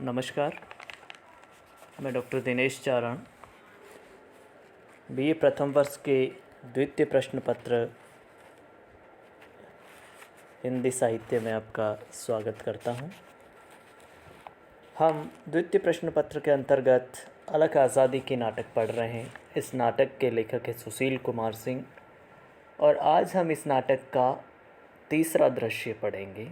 नमस्कार। मैं डॉक्टर दिनेश चारण, बीए प्रथम वर्ष के द्वितीय प्रश्न पत्र हिंदी साहित्य में आपका स्वागत करता हूं। हम द्वितीय प्रश्न पत्र के अंतर्गत अलख आज़ादी के नाटक पढ़ रहे हैं। इस नाटक के लेखक हैं सुशील कुमार सिंह और आज हम इस नाटक का तीसरा दृश्य पढ़ेंगे।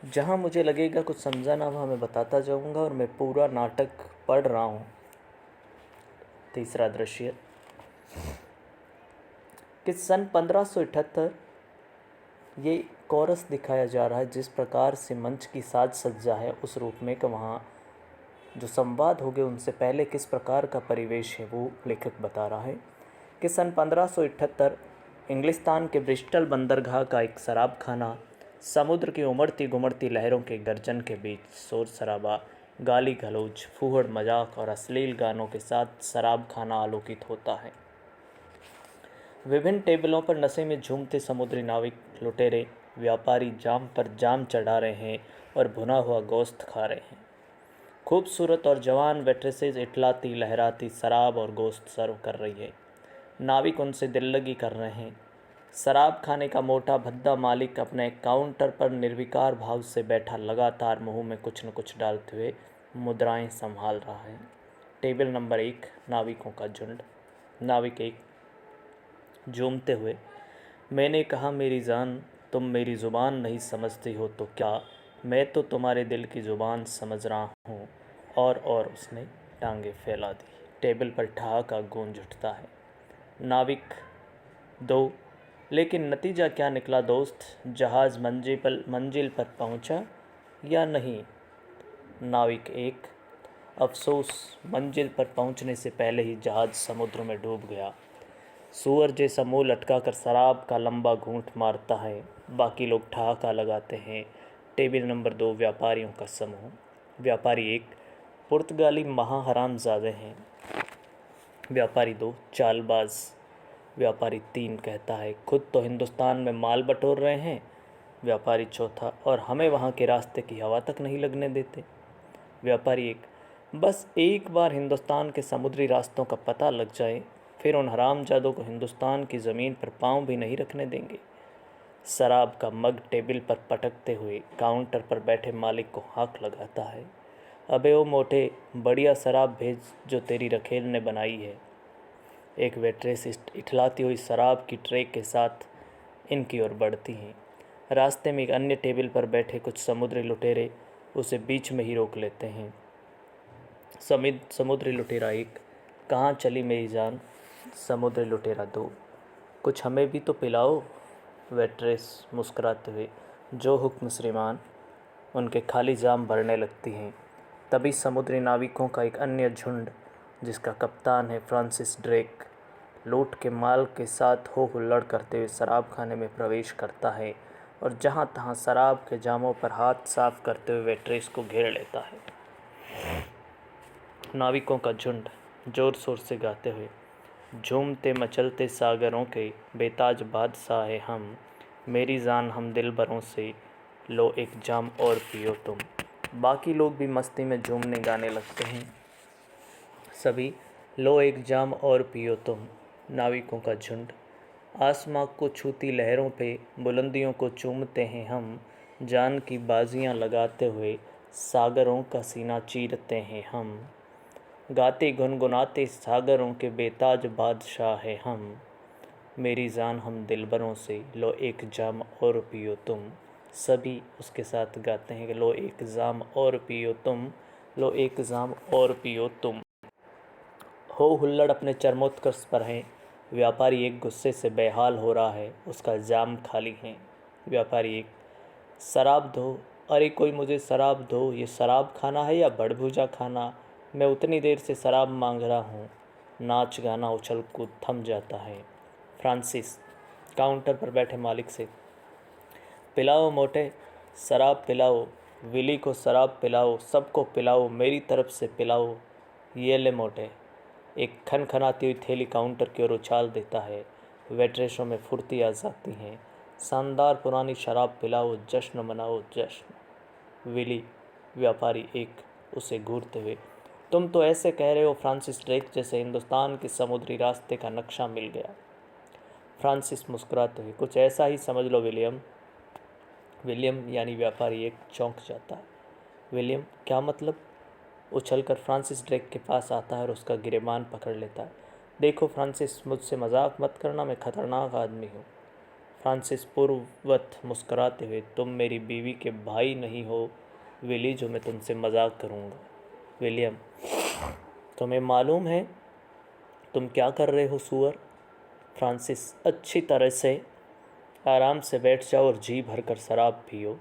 जहाँ मुझे लगेगा कुछ समझा ना वहाँ मैं बताता जाऊँगा और मैं पूरा नाटक पढ़ रहा हूँ। तीसरा दृश्य कि सन 1578 ये कोरस दिखाया जा रहा है। जिस प्रकार से मंच की साज सज्जा है उस रूप में कि वहाँ जो संवाद हो गए उनसे पहले किस प्रकार का परिवेश है वो लेखक बता रहा है कि सन 1578 इंग्लिस्तान के ब्रिस्टल बंदरगाह का एक शराब खाना समुद्र की उमड़ती घुमड़ती लहरों के गर्जन के बीच शोर शराबा, गाली गलौज, फूहड़ मजाक और अश्लील गानों के साथ शराब खाना आलोकित होता है। विभिन्न टेबलों पर नशे में झूमते समुद्री नाविक, लुटेरे, व्यापारी जाम पर जाम चढ़ा रहे हैं और भुना हुआ गोश्त खा रहे हैं। खूबसूरत और जवान वेट्रेसेस इटलाती लहराती शराब और गोश्त सर्व कर रही है। नाविक उनसे दिल्लगी कर रहे हैं। शराब खाने का मोटा भद्दा मालिक अपने काउंटर पर निर्विकार भाव से बैठा लगातार मुंह में कुछ न कुछ डालते हुए मुद्राएं संभाल रहा है। टेबल नंबर 1, नाविकों का झुंड। नाविक 1 झूमते हुए, मैंने कहा मेरी जान, तुम मेरी ज़ुबान नहीं समझती हो तो क्या, मैं तो तुम्हारे दिल की ज़ुबान समझ रहा हूँ। और उसने टांगें फैला दी। टेबल पर ठहाका गूंज उठता है। नाविक 2 लेकिन नतीजा क्या निकला दोस्त, जहाज़ मंजिल पर पहुंचा या नहीं। नाविक 1 अफसोस, मंजिल पर पहुंचने से पहले ही जहाज़ समुद्र में डूब गया। सूअर जैसा मुँह लटकाकर शराब का लंबा घूंट मारता है। बाकी लोग ठहाका लगाते हैं। टेबल नंबर 2 व्यापारियों का समूह। व्यापारी 1 पुर्तगाली महाहरामजादे हैं। व्यापारी 2 चालबाज। व्यापारी 3 कहता है खुद तो हिंदुस्तान में माल बटोर रहे हैं। व्यापारी 4 और हमें वहाँ के रास्ते की हवा तक नहीं लगने देते। व्यापारी 1 बस एक बार हिंदुस्तान के समुद्री रास्तों का पता लग जाए फिर उन हरामजादों को हिंदुस्तान की ज़मीन पर पाँव भी नहीं रखने देंगे। शराब का मग टेबल पर पटकते हुए काउंटर पर बैठे मालिक को हाँक लगाता है। अबे ओ मोटे, बढ़िया शराब भेज जो तेरी रखेल ने बनाई है। एक वेट्रेस इठलाती हुई शराब की ट्रे के साथ इनकी ओर बढ़ती हैं। रास्ते में एक अन्य टेबल पर बैठे कुछ समुद्री लुटेरे उसे बीच में ही रोक लेते हैं। समुद्री लुटेरा 1 कहाँ चली मेरी जान। समुद्री लुटेरा 2 कुछ हमें भी तो पिलाओ। वेट्रेस मुस्कुराते हुए, जो हुक्म श्रीमान। उनके खाली जाम भरने लगती हैं। तभी समुद्री नाविकों का एक अन्य झुंड जिसका कप्तान है फ्रांसिस ड्रेक, लूट के माल के साथ हो हुल्लड़ करते हुए शराब खाने में प्रवेश करता है और जहाँ तहाँ शराब के जामों पर हाथ साफ करते हुए वेट्रेस को घेर लेता है। नाविकों का झुंड ज़ोर शोर से गाते हुए, झूमते मचलते सागरों के बेताज बादशाह है हम, मेरी जान हम दिलबरों से लो एक जाम और पियो तुम। बाकी लोग भी मस्ती में झूमने गाने लगते हैं। सभी लो एक जाम और पियो तुम। नाविकों का झुंड आसमां को छूती लहरों पे बुलंदियों को चूमते हैं हम, जान की बाजियां लगाते हुए सागरों का सीना चीरते हैं हम। गाते गुनगुनाते सागरों के बेताज बादशाह है हम, मेरी जान हम दिलबरों से लो एक जाम और पियो तुम। सभी उसके साथ गाते हैं कि लो एक जाम और पियो तुम, लो एक जाम और पियो तुम। हो हुल्लड़ अपने चरमोत्कर्ष पर है। व्यापारी 1 गुस्से से बेहाल हो रहा है, उसका जाम खाली है। व्यापारी 1 शराब दो, अरे कोई मुझे शराब दो। ये शराब खाना है या बड़भुजा खाना, मैं उतनी देर से शराब मांग रहा हूँ। नाच गाना उछल कूद थम जाता है। फ्रांसिस काउंटर पर बैठे मालिक से, पिलाओ मोटे, शराब पिलाओ, विली को शराब पिलाओ, सबको पिलाओ, मेरी तरफ से पिलाओ। ये ले मोटे। एक खनखनाती हुई थैली काउंटर की ओर उछाल देता है। वेट्रेसों में फुर्ती आ जाती हैं। शानदार पुरानी शराब पिलाओ, जश्न मनाओ जश्न। विली व्यापारी एक उसे घूरते हुए। तुम तो ऐसे कह रहे हो फ्रांसिस ड्रेक जैसे हिंदुस्तान के समुद्री रास्ते का नक्शा मिल गया। फ्रांसिस मुस्कुराते हुए, कुछ ऐसा ही समझ लो विलियम। विलियम यानी व्यापारी एक चौंक जाता है। विलियम, क्या मतलब? उछलकर फ्रांसिस ड्रेक के पास आता है और उसका गिरेबान पकड़ लेता है। देखो फ्रांसिस, मुझसे मजाक मत करना, मैं खतरनाक आदमी हूँ। फ्रांसिस पूर्ववत मुस्कुराते हुए, तुम मेरी बीवी के भाई नहीं हो विली जो मैं तुमसे मजाक करूँगा। विलियम, तुम्हें मालूम है तुम क्या कर रहे हो सूअर? फ्रांसिस, अच्छी तरह से। आराम से बैठ जाओ और जी भर कर शराब पियो।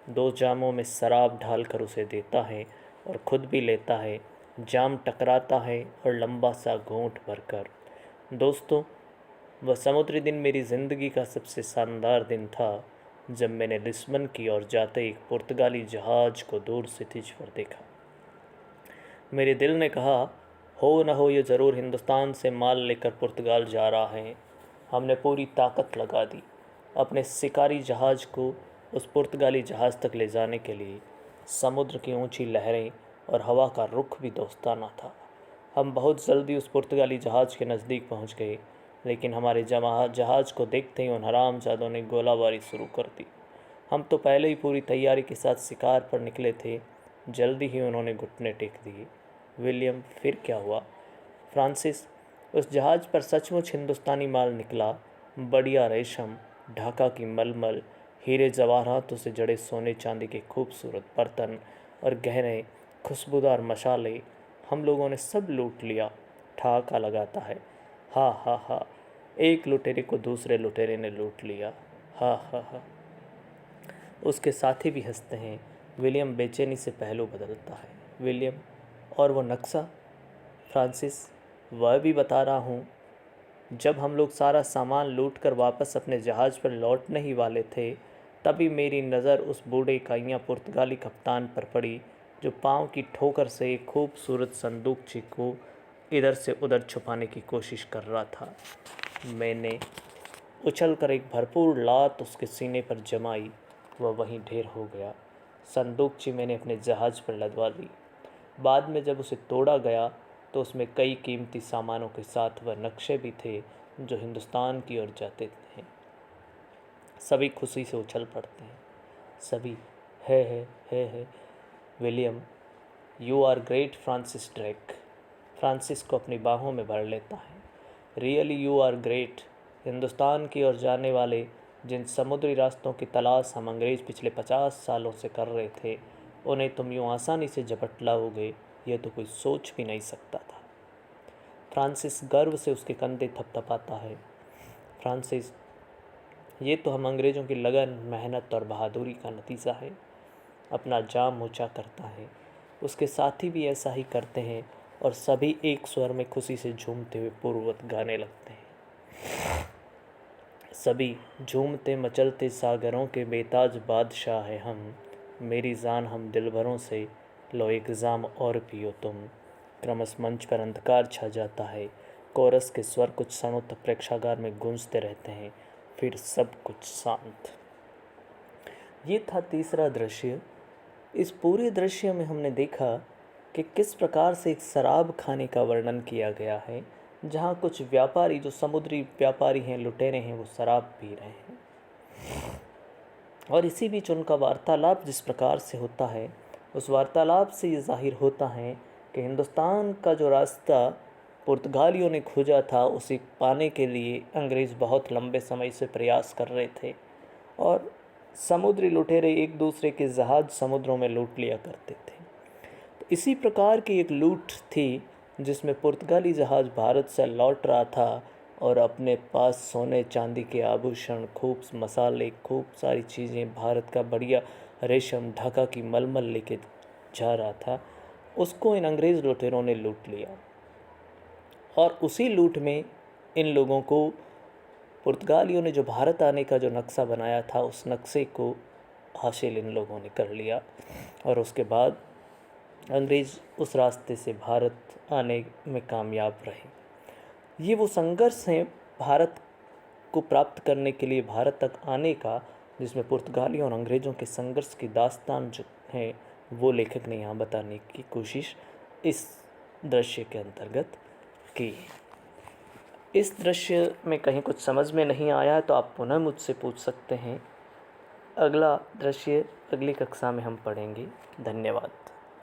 2 जामों में शराब ढालकर उसे देता है और खुद भी लेता है। जाम टकराता है और लंबा सा घूंट भरकर। दोस्तों, वह समुद्री दिन मेरी ज़िंदगी का सबसे शानदार दिन था जब मैंने लिस्बन की ओर जाते एक पुर्तगाली जहाज़ को दूर से तिज पर देखा। मेरे दिल ने कहा, हो न हो ये ज़रूर हिंदुस्तान से माल लेकर पुर्तगाल जा रहा है। हमने पूरी ताकत लगा दी अपने शिकारी जहाज़ को उस पुर्तगाली जहाज़ तक ले जाने के लिए। समुद्र की ऊंची लहरें और हवा का रुख भी दोस्ताना था। हम बहुत जल्दी उस पुर्तगाली जहाज़ के नज़दीक पहुंच गए, लेकिन हमारे जहाज़ को देखते ही उन हरामजादों ने गोलाबारी शुरू कर दी। हम तो पहले ही पूरी तैयारी के साथ शिकार पर निकले थे। जल्दी ही उन्होंने घुटने टेक दिए। विलियम, फिर क्या हुआ? फ्रांसिस, उस जहाज़ पर सचमुच हिंदुस्तानी माल निकला। बढ़िया रेशम, ढाका की मलमल, हीरे जवाहरातों से जड़े सोने चांदी के खूबसूरत बर्तन और गहने खुशबूदार मसाले। हम लोगों ने सब लूट लिया। ठहाका लगाता है, हा हा हा। एक लुटेरे को दूसरे लुटेरे ने लूट लिया, हा हा हा। उसके साथी भी हंसते हैं। विलियम बेचैनी से पहलू बदलता है। विलियम, और वो नक्शा? फ्रांसिस, वह भी बता रहा हूँ। जब हम लोग सारा सामान लूट कर वापस अपने जहाज़ पर लौटने ही वाले थे, तभी मेरी नज़र उस बूढ़े काइयाँ पुर्तगाली कप्तान पर पड़ी जो पाँव की ठोकर से एक खूबसूरत संदूकची को इधर से उधर छुपाने की कोशिश कर रहा था। मैंने उछलकर एक भरपूर लात उसके सीने पर जमाई। वह वहीं ढेर हो गया। संदूकची मैंने अपने जहाज़ पर लदवा दी। बाद में जब उसे तोड़ा गया तो उसमें कई कीमती सामानों के साथ वह नक्शे भी थे जो हिंदुस्तान की ओर जाते थे। सभी खुशी से उछल पड़ते हैं। सभी है। William, you are great Francis Drake. Francis को अपनी बाहों में भर लेता है। Really you are great. Hindustan की ओर जाने वाले जिन समुद्री रास्तों की तलाश हम अंग्रेज़ पिछले 50 सालों से कर रहे थे, उन्हें तुम यूँ आसानी से झपट लाओगे, यह तो कोई सोच भी नहीं सकता था। फ्रांसिस गर्व से उसके कंधे थपथपाता है। फ्रांसिस, ये तो हम अंग्रेज़ों की लगन, मेहनत और बहादुरी का नतीजा है। अपना जाम ऊंचा करता है। उसके साथी भी ऐसा ही करते हैं और सभी एक स्वर में खुशी से झूमते हुए पूर्ववत गाने लगते हैं। सभी झूमते मचलते सागरों के बेताज बादशाह हैं हम। मेरी जान हम दिलभरों से, लो एक जाम और पियो तुम। क्रमश मंच पर अंधकार छा जाता है। कोरस के स्वर कुछ क्षणों तक प्रेक्षागार में गूंजते रहते हैं, फिर सब कुछ शांत। ये था तीसरा दृश्य। इस पूरे दृश्य में हमने देखा कि किस प्रकार से एक शराब खाने का वर्णन किया गया है, जहाँ कुछ व्यापारी जो समुद्री व्यापारी हैं, लुटेरे हैं, वो शराब पी रहे हैं। और इसी बीच उनका वार्तालाप जिस प्रकार से होता है, उस वार्तालाप से ये जाहिर होता है कि हिंदुस्तान का जो रास्ता पुर्तगालियों ने खोजा था, उसे पाने के लिए अंग्रेज़ बहुत लंबे समय से प्रयास कर रहे थे और समुद्री लुटेरे एक दूसरे के जहाज़ समुद्रों में लूट लिया करते थे। तो इसी प्रकार की एक लूट थी जिसमें पुर्तगाली जहाज़ भारत से लौट रहा था और अपने पास सोने चांदी के आभूषण, खूब मसाले, खूब सारी चीज़ें, भारत का बढ़िया रेशम, ढाका की मलमल लेके जा रहा था। उसको इन अंग्रेज़ लुटेरों ने लूट लिया और उसी लूट में इन लोगों को, पुर्तगालियों ने जो भारत आने का जो नक्शा बनाया था, उस नक्शे को हासिल इन लोगों ने कर लिया और उसके बाद अंग्रेज़ उस रास्ते से भारत आने में कामयाब रहे। ये वो संघर्ष है भारत को प्राप्त करने के लिए, भारत तक आने का, जिसमें पुर्तगालियों और अंग्रेज़ों के संघर्ष की दास्तान जो है वो लेखक ने यहाँ बताने की कोशिश इस दृश्य के अंतर्गत की है। इस दृश्य में कहीं कुछ समझ में नहीं आया तो आप पुनः मुझसे पूछ सकते हैं। अगला दृश्य अगली कक्षा में हम पढ़ेंगे। धन्यवाद।